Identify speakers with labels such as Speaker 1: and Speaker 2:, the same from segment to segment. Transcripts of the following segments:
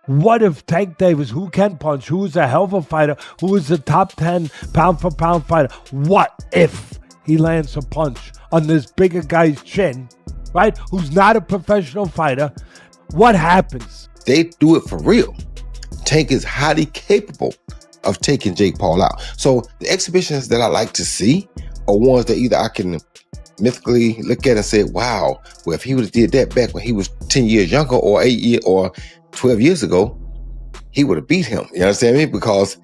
Speaker 1: What if Tank Davis, who can punch, who is a hell of a fighter, who is a top 10 pound-for-pound fighter, what if he lands a punch on this bigger guy's chin, right, who's not a professional fighter? What happens?
Speaker 2: They do it for real. Tank is highly capable of taking Jake Paul out. So the exhibitions that I like to see are ones that either I can mythically look at and say, wow, well, if he would have did that back when he was 10 years younger or 8 years or 12 years ago, he would have beat him. You understand me? Because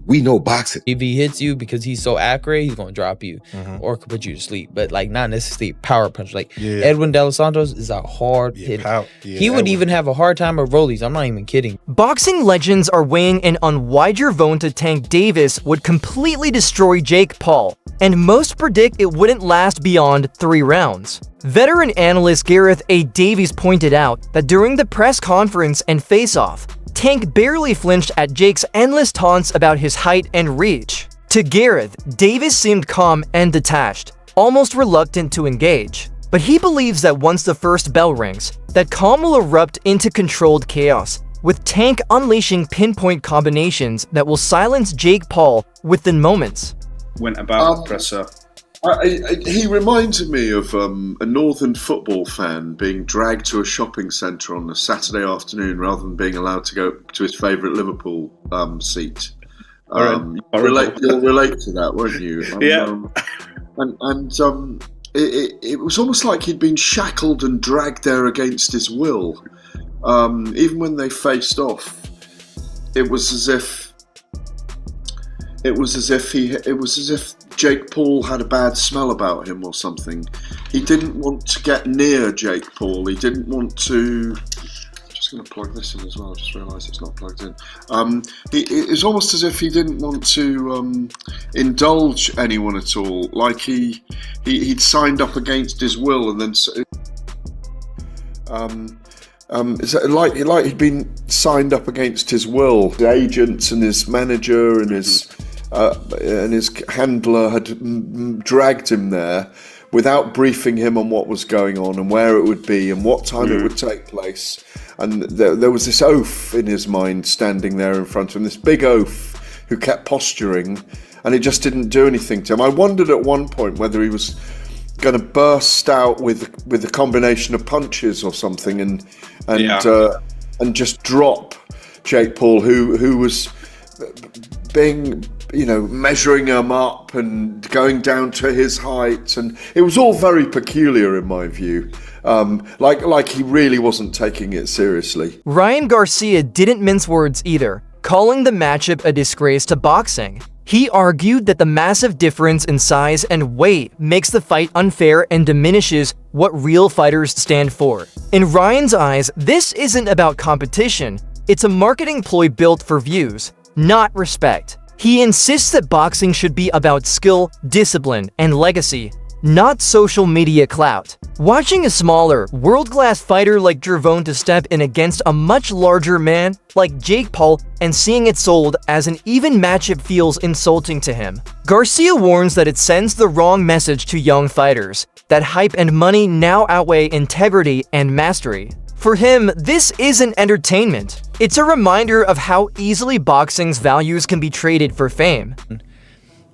Speaker 2: we know boxing.
Speaker 3: If he hits you because he's so accurate, he's going to drop you or could put you to sleep. But like not necessarily power punch. Like Edwin De Los Santos is a hard hitter. He would even have a hard time with rollies. I'm not even kidding.
Speaker 4: Boxing legends are weighing in on why Gervonta Tank Davis would completely destroy Jake Paul, and most predict it wouldn't last beyond 3 rounds. Veteran analyst Gareth A. Davies pointed out that during the press conference and face-off, Tank barely flinched at Jake's endless taunts about his height and reach. To Gareth, Davis seemed calm and detached, almost reluctant to engage. But he believes that once the first bell rings, that calm will erupt into controlled chaos, with Tank unleashing pinpoint combinations that will silence Jake Paul within moments.
Speaker 5: Went about the presser.
Speaker 6: He reminded me of a northern football fan being dragged to a shopping centre on a Saturday afternoon rather than being allowed to go to his favourite Liverpool seat. You'll relate to that, won't you? It was almost like he'd been shackled and dragged there against his will. Even when they faced off, it was as if Jake Paul had a bad smell about him or something. He didn't want to get near Jake Paul. He didn't want to... Just going to plug this in as well. I just realised it's not plugged in. It was almost as if he didn't want to indulge anyone at all. Like he'd signed up against his will, and then it's like he'd been signed up against his will. The agents and his manager and his handler had dragged him there without briefing him on what was going on and where it would be and what time it would take place. And there was this oaf in his mind standing there in front of him, this big oaf who kept posturing, and it just didn't do anything to him. I wondered at one point whether he was going to burst out with a combination of punches or something and just drop Jake Paul, who was being, measuring him up and going down to his height, and it was all very peculiar in my view. Like he really wasn't taking it seriously.
Speaker 4: Ryan Garcia didn't mince words either, calling the matchup a disgrace to boxing. He argued that the massive difference in size and weight makes the fight unfair and diminishes what real fighters stand for. In Ryan's eyes, this isn't about competition. It's a marketing ploy built for views, not respect. He insists that boxing should be about skill, discipline, and legacy, not social media clout. Watching a smaller, world-class fighter like Gervonta step in against a much larger man like Jake Paul and seeing it sold as an even matchup feels insulting to him. Garcia warns that it sends the wrong message to young fighters, that hype and money now outweigh integrity and mastery. For him, this isn't entertainment. It's a reminder of how easily boxing's values can be traded for fame.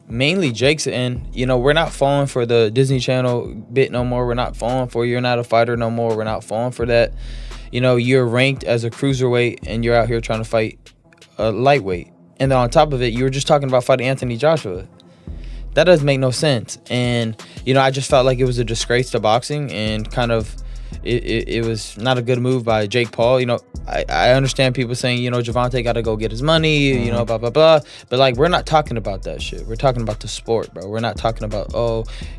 Speaker 3: Mainly Jake's in, we're not falling for the Disney Channel bit no more. We're not falling for you're not a fighter no more. We're not falling for that. You're ranked as a cruiserweight and you're out here trying to fight a lightweight. And then on top of it, you were just talking about fighting Anthony Joshua. That doesn't make no sense. And, I just felt like it was a disgrace to boxing and kind of it was not a good move by Jake Paul. I understand people saying, Gervonta got to go get his money, blah, blah, blah. But, we're not talking about that shit. We're talking about the sport, bro. We're not talking about,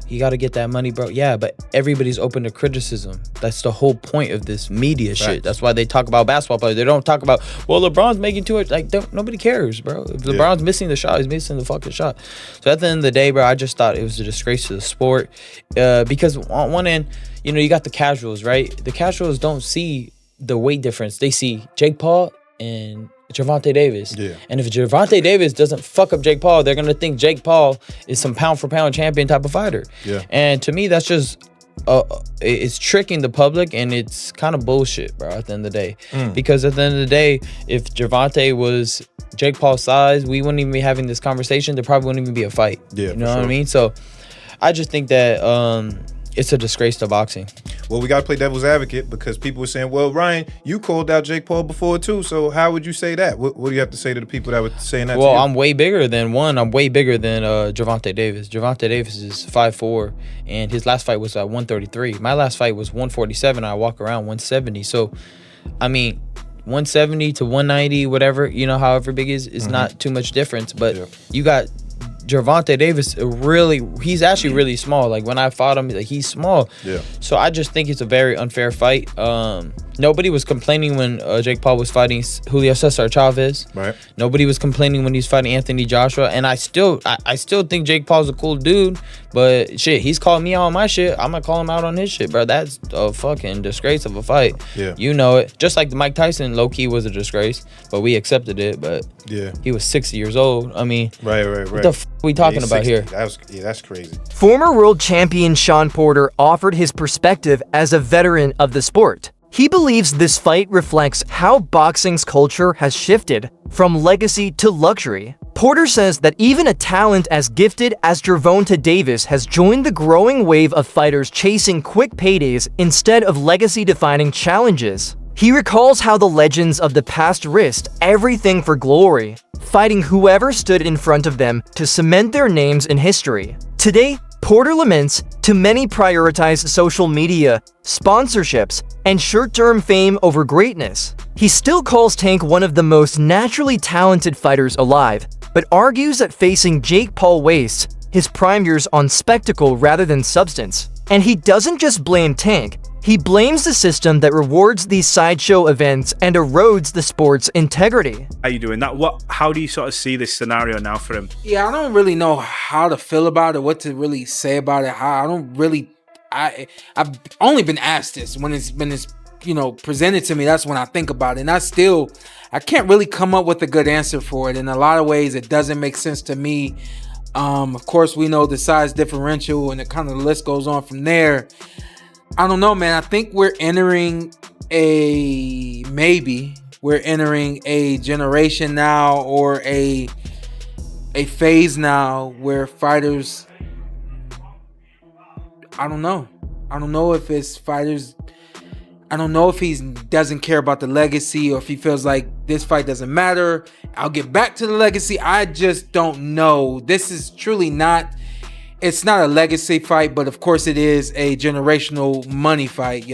Speaker 3: you got to get that money, bro. Yeah, but everybody's open to criticism. That's the whole point of this media shit. That's why they talk about basketball players. They don't talk about, LeBron's making too much. Nobody cares, bro. If LeBron's missing the shot, he's missing the fucking shot. So at the end of the day, bro, I just thought it was a disgrace to the sport. Because on one end, you got the casuals, right? The casuals don't see the weight difference. They see Jake Paul and Gervonta Davis. Yeah. And if Gervonta Davis doesn't fuck up Jake Paul, they're going to think Jake Paul is some pound-for-pound champion type of fighter. Yeah. And to me, that's just it's tricking the public, and it's kind of bullshit, bro, at the end of the day. Because at the end of the day, if Gervonta was Jake Paul's size, we wouldn't even be having this conversation. There probably wouldn't even be a fight.
Speaker 7: Yeah,
Speaker 3: you know what I mean? So I just think that it's a disgrace to boxing.
Speaker 7: Well, we got to play devil's advocate because people were saying, well, Ryan, you called out Jake Paul before too, so how would you say that? What do you have to say to the people that were saying that?
Speaker 3: Well,
Speaker 7: to you?
Speaker 3: I'm way bigger than Gervonta Davis. Gervonta Davis is 5'4", and his last fight was at 133. My last fight was 147. I walk around 170. So, I mean, 170 to 190, whatever, however big is not too much difference. But you got Gervonta Davis, he's actually really small. Like, when I fought him, he's small. Yeah. So I just think it's a very unfair fight. Nobody was complaining when Jake Paul was fighting Julio Cesar Chavez.
Speaker 7: Right.
Speaker 3: Nobody was complaining when he's fighting Anthony Joshua. And I still think Jake Paul's a cool dude. But shit, he's calling me out on my shit. I'm gonna call him out on his shit, bro. That's a fucking disgrace of a fight. Yeah. You know it. Just like the Mike Tyson, low key was a disgrace, but we accepted it. But he was 60 years old. I mean,
Speaker 7: right.
Speaker 3: What the f we talking about
Speaker 7: 60.
Speaker 3: here?
Speaker 7: That's crazy.
Speaker 4: Former world champion Sean Porter offered his perspective as a veteran of the sport. He believes this fight reflects how boxing's culture has shifted from legacy to luxury. Porter says that even a talent as gifted as Gervonta Davis has joined the growing wave of fighters chasing quick paydays instead of legacy-defining challenges. He recalls how the legends of the past risked everything for glory, fighting whoever stood in front of them to cement their names in history. Today, Porter laments too many prioritize social media, sponsorships, and short-term fame over greatness. He still calls Tank one of the most naturally talented fighters alive, but argues that facing Jake Paul wastes his prime years on spectacle rather than substance. And he doesn't just blame Tank, he blames the system that rewards these sideshow events and erodes the sport's integrity.
Speaker 5: How you doing? How do you sort of see this scenario now for him?
Speaker 8: Yeah, I don't really know how to feel about it, what to really say about it. I've only been asked this when it's been presented to me. That's when I think about it, and I can't really come up with a good answer for it. In a lot of ways, it doesn't make sense to me. Of course, we know the size differential, and the list goes on from there. I don't know, man. I think we're entering a generation now, or a phase now where fighters, I don't know if it's fighters, I don't know if he doesn't care about the legacy, or if he feels like this fight doesn't matter, I'll get back to the legacy. I just don't know. This is truly it's not a legacy fight, but of course it is a generational money fight,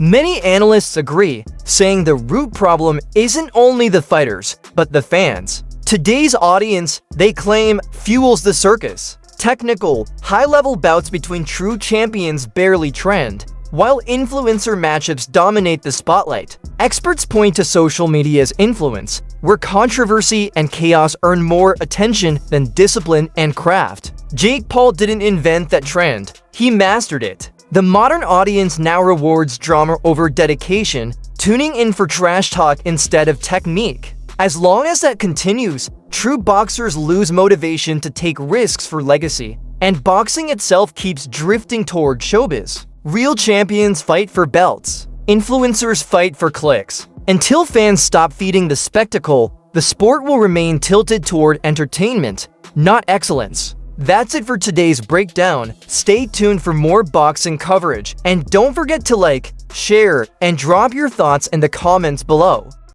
Speaker 4: Many analysts agree, saying the root problem isn't only the fighters, but the fans. Today's audience, they claim, fuels the circus. Technical, high-level bouts between true champions barely trend, while influencer matchups dominate the spotlight. Experts point to social media's influence, where controversy and chaos earn more attention than discipline and craft. Jake Paul didn't invent that trend, he mastered it. The modern audience now rewards drama over dedication, tuning in for trash talk instead of technique. As long as that continues, true boxers lose motivation to take risks for legacy, and boxing itself keeps drifting toward showbiz. Real champions fight for belts. Influencers fight for clicks. Until fans stop feeding the spectacle, the sport will remain tilted toward entertainment, not excellence. That's it for today's breakdown. Stay tuned for more boxing coverage, and don't forget to like, share, and drop your thoughts in the comments below.